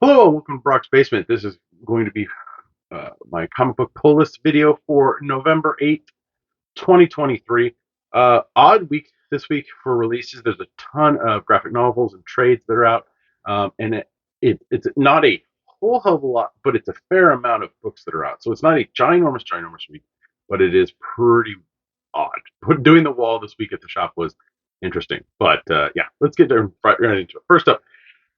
Hello and welcome to Brock's Basement. This is going to be my comic book pull list video for November 8th, 2023. Odd week this week for releases. There's a ton of graphic novels and trades that are out, and it's not a whole hell of a lot, but it's a fair amount of books that are out. So it's not a ginormous week, but it is pretty odd. Doing the wall this week at the shop was interesting. But yeah, let's get right into it. First up,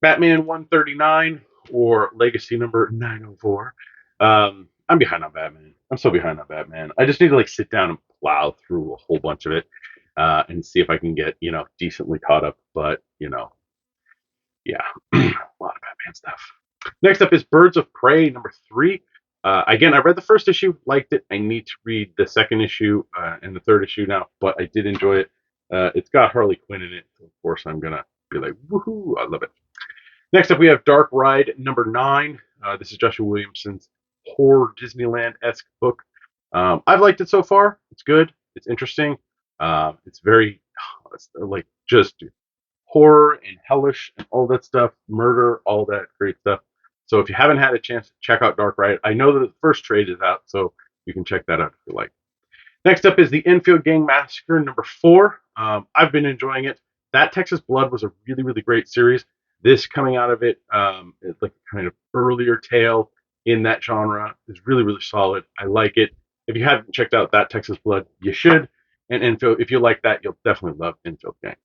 Batman 139 or Legacy number 904. I'm behind on Batman. I'm so behind on Batman. I just need to sit down and plow through a whole bunch of it and see if I can get decently caught up. But yeah, a lot of Batman stuff. Next up is Birds of Prey number 3. Again, I read the first issue, liked it. I need to read the second issue and the third issue now, but I did enjoy it. It's got Harley Quinn in it, so of course I'm gonna be like, woohoo! I love it. Next up, we have Dark Ride number 9. This is Joshua Williamson's horror Disneyland-esque book. I've liked it so far. It's good. It's interesting. It's very just horror and hellish and all that stuff, murder, all that great stuff. So if you haven't had a chance to check out Dark Ride, I know that the first trade is out, so you can check that out if you like. Next up is the Enfield Gang Massacre number 4. I've been enjoying it. That Texas Blood was a really great series. This coming out of it, it's like a kind of earlier tale in that genre, is really solid. I like it. If you haven't checked out That Texas Blood, you should. And Enfield, if you like that, you'll definitely love Enfield Gang.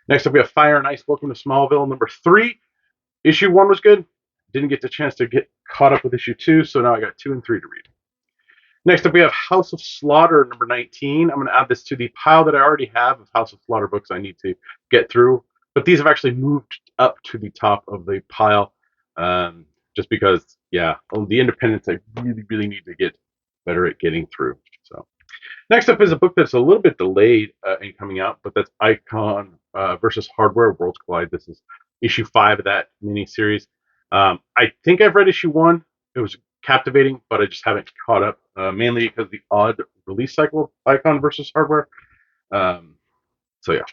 Next up, we have Fire and Ice Welcome to Smallville number 3. Issue 1 was good. Didn't get the chance to get caught up with issue 2, so now I got 2 and 3 to read. Next up, we have House of Slaughter number 19. I'm going to add this to the pile that I already have of House of Slaughter books I need to get through. But these have actually moved up to the top of the pile just because, yeah, the independents I really need to get better at getting through. So next up is a book that's a little bit delayed in coming out, but that's Icon versus Hardware Worlds Collide. This is issue 5 of that mini-series. I think I've read issue 1. It was captivating, but I just haven't caught up, mainly because of the odd release cycle of Icon versus Hardware. So yeah.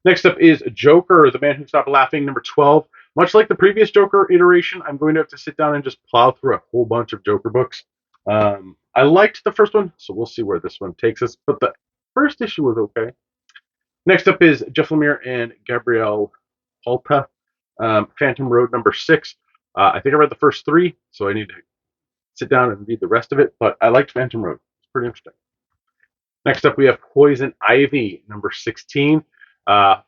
Next up is Joker, The Man Who Stopped Laughing, number 12. Much like the previous Joker iteration, I'm going to have to sit down and just plow through a whole bunch of Joker books. I liked the first one, so we'll see where this one takes us, but the first issue was okay. Next up is Jeff Lemire and Gabrielle Halta, Phantom Road, number 6. I think I read the first 3, so I need to sit down and read the rest of it, but I liked Phantom Road. It's pretty interesting. Next up, we have Poison Ivy, number 16.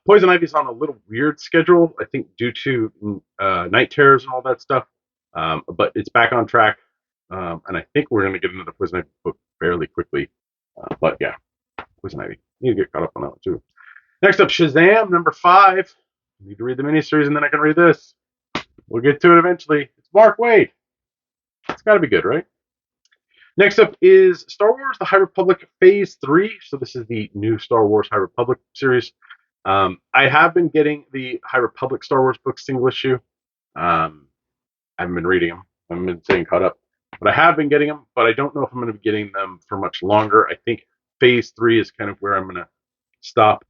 Poison Ivy's on a little weird schedule, I think due to night terrors and all that stuff, but it's back on track, and I think we're going to get into the Poison Ivy book fairly quickly. But yeah, Poison Ivy. Need to get caught up on that one too. Next up, Shazam, number 5. I need to read the miniseries and then I can read this. We'll get to it eventually. It's Mark Waid. It's got to be good, right? Next up is Star Wars The High Republic Phase 3. So this is the new Star Wars High Republic series. I have been getting the High Republic Star Wars books single issue. I haven't been reading them. I haven't been staying caught up. But I have been getting them, but I don't know if I'm going to be getting them for much longer. I think Phase 3 is kind of where I'm going to stop.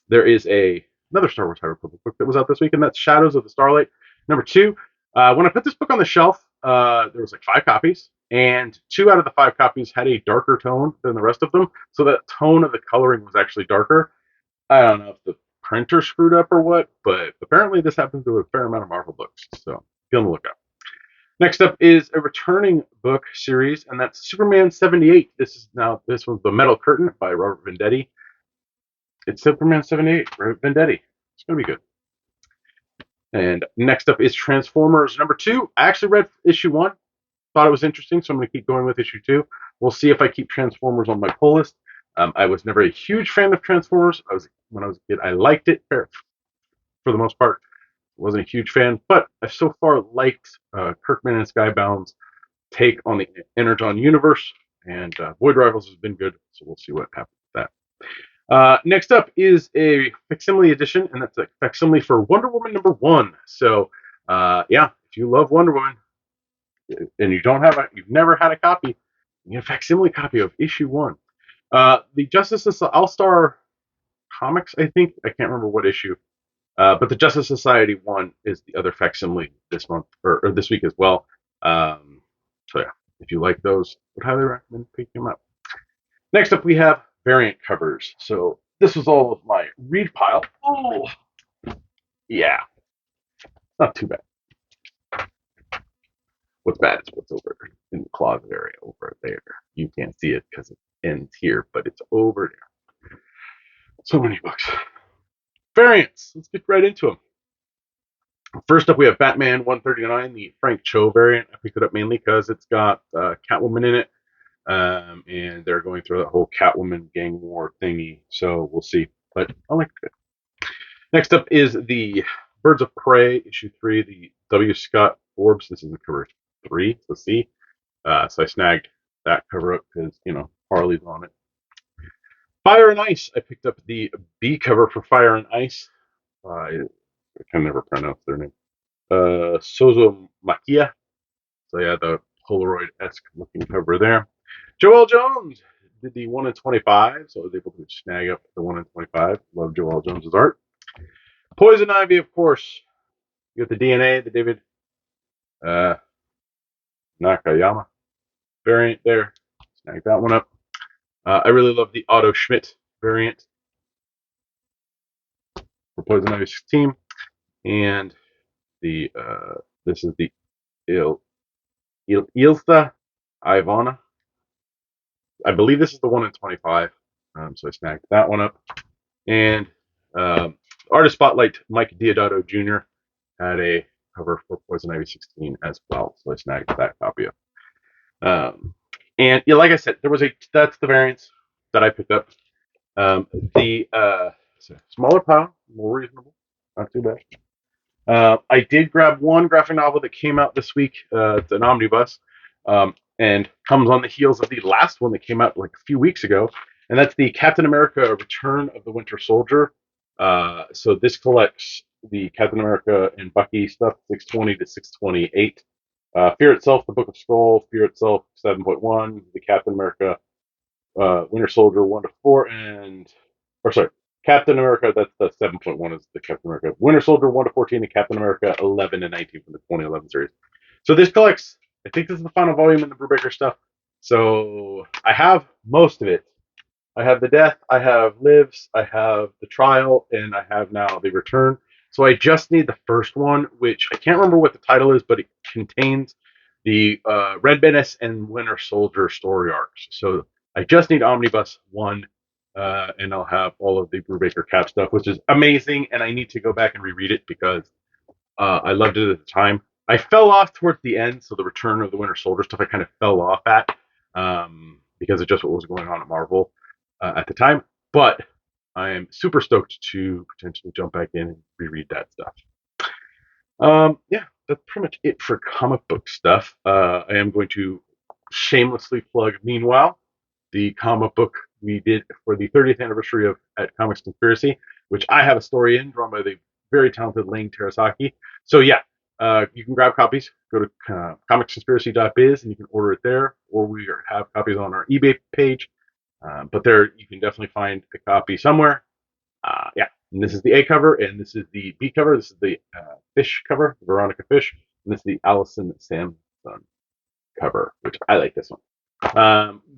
There is another Star Wars High Republic book that was out this week, and that's Shadows of the Starlight, number 2. When I put this book on the shelf, there was 5 copies, and 2 out of the 5 copies had a darker tone than the rest of them, so that tone of the coloring was actually darker. I don't know if the printer screwed up or what, but apparently this happens to a fair amount of Marvel books, so be on the lookout. Next up is a returning book series, and that's Superman 78. This was The Metal Curtain by Robert Venditti. It's Superman 78, Robert Venditti. It's going to be good. And next up is Transformers number 2. I actually read issue 1. Thought it was interesting, so I'm going to keep going with issue 2. We'll see if I keep Transformers on my pull list. I was never a huge fan of Transformers. When I was a kid, I liked it for the most part. Wasn't a huge fan, but I've so far liked Kirkman and Skybound's take on the Energon universe, and Void Rivals has been good, so we'll see what happens with that. Next up is a facsimile edition, and that's a facsimile for Wonder Woman number 1. So, yeah, if you love Wonder Woman and you've never had a copy, you get a facsimile copy of issue 1. The Justice All-Star Comics, I think. I can't remember what issue. But the Justice Society one is the other facsimile this month or this week as well. So yeah, if you like those, I would highly recommend picking them up. Next up, we have variant covers. So this was all of my read pile. Oh, yeah, not too bad. What's bad is what's over in the closet area over there. You can't see it because it ends here, but it's over there. So many books. Variants. Let's get right into them. First up, we have Batman 139, the Frank Cho variant. I picked it up mainly because it's got Catwoman in it, and they're going through that whole Catwoman gang war thingy. So we'll see. But I like it. Next up is the Birds of Prey, issue 3, the W. Scott Forbes. This is the cover 3. Let's see. So I snagged that cover up because, Harley's on it. Fire and Ice. I picked up the B cover for Fire and Ice. I can never pronounce their name. Sozo Makia. So yeah, the Polaroid-esque looking cover there. Joelle Jones did the 1 in 25, so I was able to snag up the 1 in 25. Love Joelle Jones's art. Poison Ivy, of course. You got the DNA, the David Nakayama variant there. Snag that one up. I really love the Otto Schmidt variant for Poison Ivy's team. And the this is the Ilsa Ivana. I believe this is the 1 in 25. So I snagged that one up. And Artist Spotlight Mike Diodato Jr. had a cover for Poison Ivy 16 as well. So I snagged that copy up. And yeah, like I said, that's the variants that I picked up. The smaller pile, more reasonable, not too bad. I did grab one graphic novel that came out this week. It's an omnibus, and comes on the heels of the last one that came out like a few weeks ago, and that's the Captain America: Return of the Winter Soldier. So this collects the Captain America and Bucky stuff, 620 to 628. Fear Itself, the Book of Skull, Fear Itself, 7.1, the Captain America Winter Soldier 1 to 4, Captain America, that's the 7.1 is the Captain America Winter Soldier 1 to 14, and Captain America 11 and 19 from the 2011 series. So this collects, I think this is the final volume in the Brubaker stuff. So I have most of it. I have the Death, I have Lives, I have the Trial, and I have now the Return. So I just need the first one, which I can't remember what the title is, but it contains the Red Menace and Winter Soldier story arcs. So I just need Omnibus 1, and I'll have all of the Brubaker Cap stuff, which is amazing, and I need to go back and reread it because I loved it at the time. I fell off towards the end, so the Return of the Winter Soldier stuff I kind of fell off at because of just what was going on at Marvel at the time. But I am super stoked to potentially jump back in and reread that stuff. Yeah, that's pretty much it for comic book stuff. I am going to shamelessly plug, meanwhile, the comic book we did for the 30th anniversary of At Comics Conspiracy, which I have a story in, drawn by the very talented Lane Terasaki. So yeah, you can grab copies. Go to comicsconspiracy.biz and you can order it there, or we have copies on our eBay page. But there you can definitely find a copy somewhere. Yeah, and this is the A cover, and this is the B cover. This is the Fish cover, Veronica Fish, and this is the Allison Samson cover, which I like this one.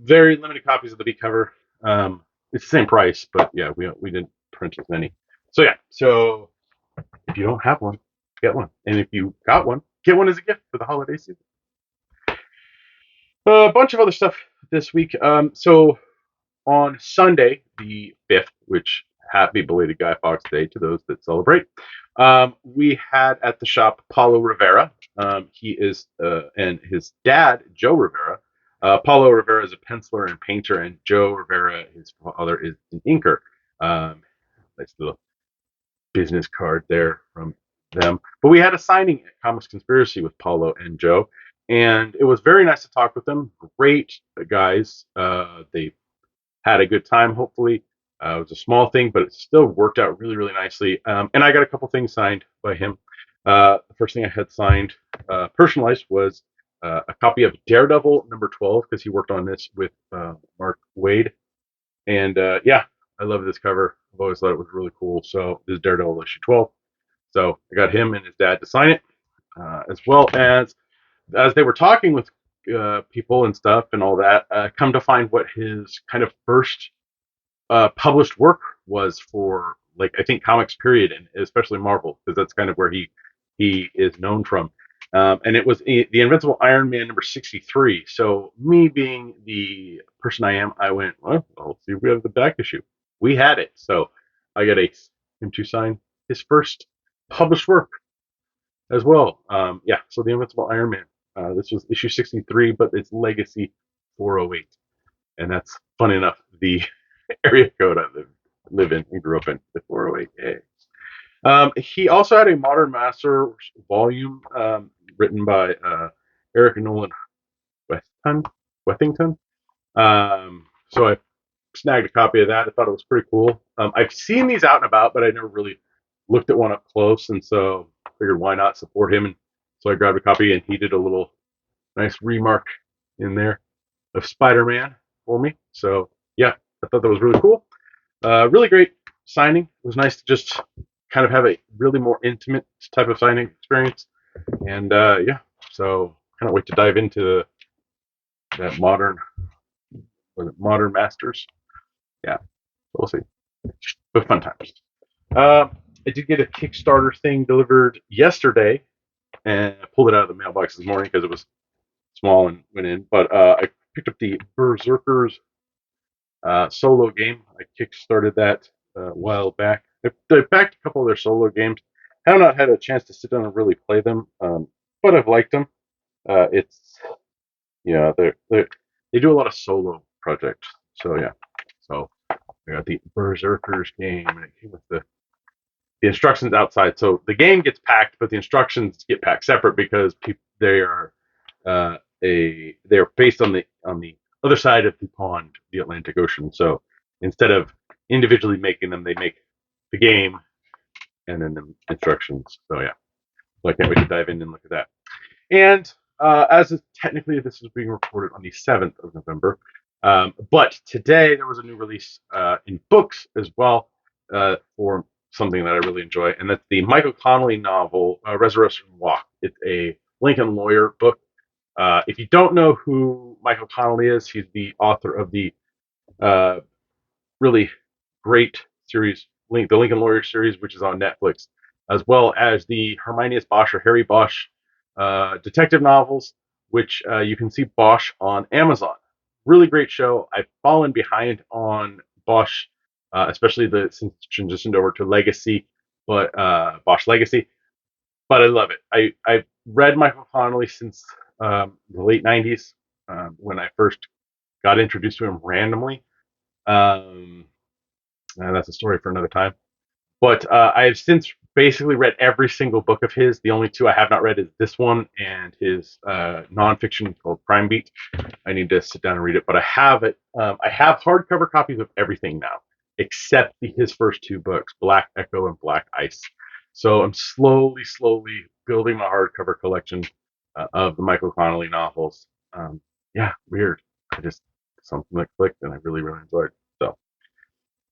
Very limited copies of the B cover. It's the same price, but yeah, we didn't print as many. So yeah, so if you don't have one, get one, and if you got one, get one as a gift for the holiday season. A bunch of other stuff this week. So on Sunday, the 5th, which happy belated Guy Fawkes Day to those that celebrate, we had at the shop Paulo Rivera. He is, and his dad, Joe Rivera. Paulo Rivera is a penciler and painter, and Joe Rivera, his father, is an inker. Nice little business card there from them. But we had a signing at Comics Conspiracy with Paulo and Joe, and it was very nice to talk with them. Great guys. They had a good time, hopefully. It was a small thing, but it still worked out really, really nicely. And I got a couple things signed by him. The first thing I had signed, personalized, was a copy of Daredevil number 12, because he worked on this with Mark Waid. And yeah, I love this cover. I've always thought it was really cool. So this is Daredevil issue 12. So I got him and his dad to sign it, as well as they were talking with people and stuff and all that. Come to find what his kind of first published work was for, like, I think comics period, and especially Marvel, because that's kind of where he is known from. And it was the Invincible Iron Man number 63. So me being the person I am, I went, well, let's see if we have the back issue. We had it, so I got him to sign his first published work as well. Yeah, so the Invincible Iron Man. This was issue 63, but it's Legacy 408, and that's funny enough the area code I live in and grew up in, the 408A. He also had a Modern Masters volume written by Eric Nolan Wethington. So I snagged a copy of that. I thought it was pretty cool. I've seen these out and about, but I never really looked at one up close, and so I figured why not support him. And so I grabbed a copy, and he did a little nice remark in there of Spider-Man for me. So yeah, I thought that was really cool. Really great signing. It was nice to just kind of have a really more intimate type of signing experience. And yeah, so kind of wait to dive into that modern Masters. Yeah, we'll see. But fun times. I did get a Kickstarter thing delivered yesterday, and I pulled it out of the mailbox this morning because it was small and went in. But I picked up the Berserkers solo game. I kickstarted that a while back. They backed a couple of their solo games. I have not had a chance to sit down and really play them, but I've liked them. It's they do a lot of solo projects. So yeah, so I got the Berserkers game, and it came with the instructions outside. So the game gets packed, but the instructions get packed separate because they are they're based on the other side of the pond, the Atlantic Ocean. So instead of individually making them, they make the game and then the instructions. So yeah, so I can't wait to dive in and look at that. And technically this is being recorded on the 7th of November, but today there was a new release in books as well for something that I really enjoy, and that's the Michael Connelly novel Resurrection Walk. It's a Lincoln Lawyer book. If you don't know who Michael Connelly is, he's the author of the really great series, the Lincoln Lawyer series, which is on Netflix, as well as the Hermione Bosch or Harry Bosch detective novels, which you can see Bosch on Amazon. Really great show. I've fallen behind on Bosch, especially since transitioned over to Legacy, but Bosch Legacy. But I love it. I've read Michael Connelly since the late 90s when I first got introduced to him randomly. And that's a story for another time. But I have since basically read every single book of his. The only two I have not read is this one and his nonfiction called Crime Beat. I need to sit down and read it, but I have it. I have hardcover copies of everything now, except his first two books, Black Echo and Black Ice. So I'm slowly building my hardcover collection of the Michael Connelly novels. Yeah, weird. Something that clicked and I really enjoyed it. So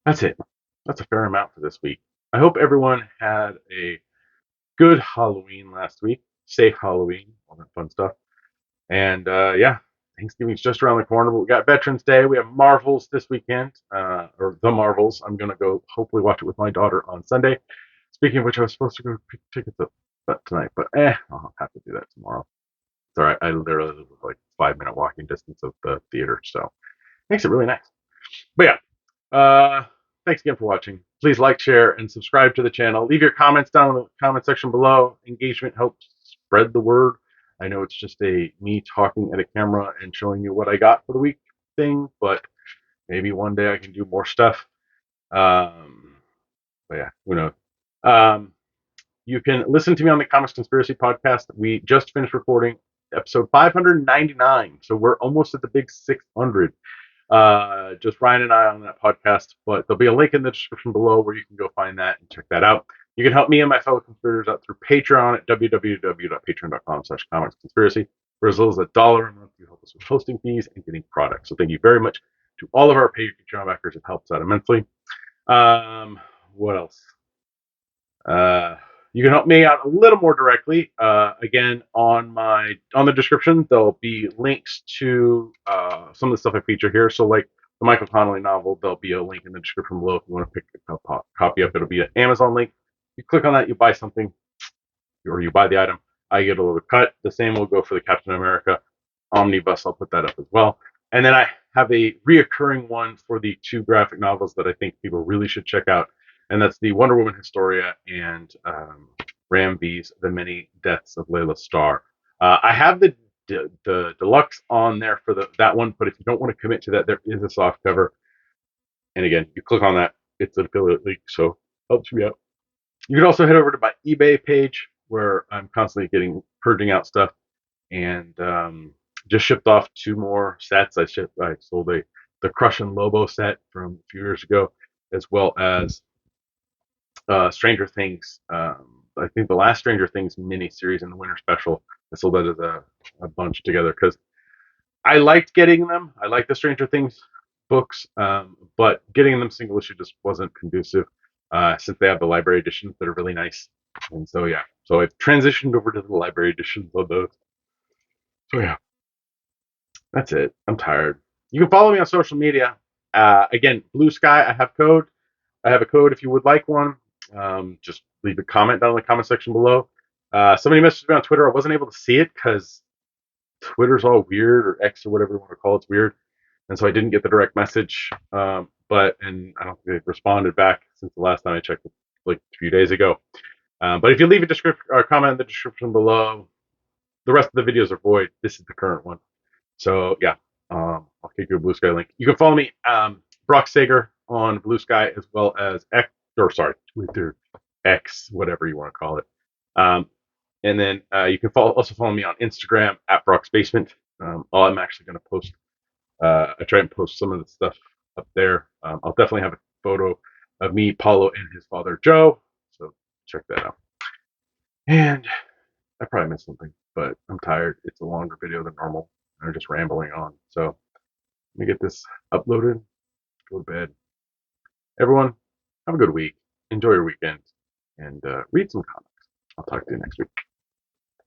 that's it. That's a fair amount for this week. I hope everyone had a good Halloween last week. Safe Halloween, all that fun stuff. And yeah, Thanksgiving's just around the corner. But we got Veterans Day. We have Marvels this weekend, or the Marvels. I'm gonna go hopefully watch it with my daughter on Sunday. Speaking of which, I was supposed to go pick tickets up tonight, but I'll have to do that tomorrow. It's all right. I literally live like 5-minute walking distance of the theater, so makes it really nice. But yeah, thanks again for watching. Please like, share, and subscribe to the channel. Leave your comments down in the comment section below. Engagement helps spread the word. I know it's just me talking at a camera and showing you what I got for the week thing, but maybe one day I can do more stuff. But yeah, who knows? You can listen to me on the Comics Conspiracy podcast. We just finished recording episode 599, so we're almost at the big 600. Just Ryan and I on that podcast, but there'll be a link in the description below where you can go find that and check that out. You can help me and my fellow conspirators out through Patreon at www.patreon.com/comicsconspiracy. For as little as $1 a month, you help us with hosting fees and getting products. So thank you very much to all of our Patreon backers. It helps out immensely. What else? you can help me out a little more directly. Again, on the description, there'll be links to some of the stuff I feature here. So, like the Michael Connelly novel, there'll be a link in the description below if you want to pick a copy up. It'll be an Amazon link. You click on that, you buy something, or you buy the item. I get a little cut. The same will go for the Captain America Omnibus. I'll put that up as well. And then I have a reoccurring one for the two graphic novels that I think people really should check out, and that's the Wonder Woman Historia and Ram V's The Many Deaths of Layla Starr. I have the deluxe on there for that one, but if you don't want to commit to that, there is a soft cover. And again, you click on that, it's an affiliate link, so helps me out. You can also head over to my eBay page where I'm constantly purging out stuff, and just shipped off 2 more sets. I sold the Crush and Lobo set from a few years ago, as well as Stranger Things. I think the last Stranger Things mini series in the winter special. I sold that as a bunch together because I liked getting them. I like the Stranger Things books, but getting them single issue just wasn't conducive since they have the library editions that are really nice. And so, yeah. So I've transitioned over to the library editions of those. So, yeah, that's it. I'm tired. You can follow me on social media. Again, Bluesky, I have code. I have a code if you would like one. Just leave a comment down in the comment section below. Somebody messaged me on Twitter. I wasn't able to see it because Twitter's all weird, or X or whatever you want to call it's weird. And so I didn't get the direct message. And I don't think they've responded back since the last time I checked, like a few days ago. But if you leave a description or comment in the description below, the rest of the videos are void. This is the current one. So yeah, I'll kick you a Bluesky link. You can follow me, Brock Sager, on Bluesky, as well as Twitter, X, whatever you want to call it. And then you can also follow me on Instagram at Brock's Basement. I'm actually going to post. I try and post some of the stuff up there. I'll definitely have a photo of me, Paulo, and his father Joe. So check that out. And I probably missed something, but I'm tired. It's a longer video than normal. I'm just rambling on. So let me get this uploaded, go to bed. Everyone, have a good week. Enjoy your weekend, and read some comics. I'll talk to you next week.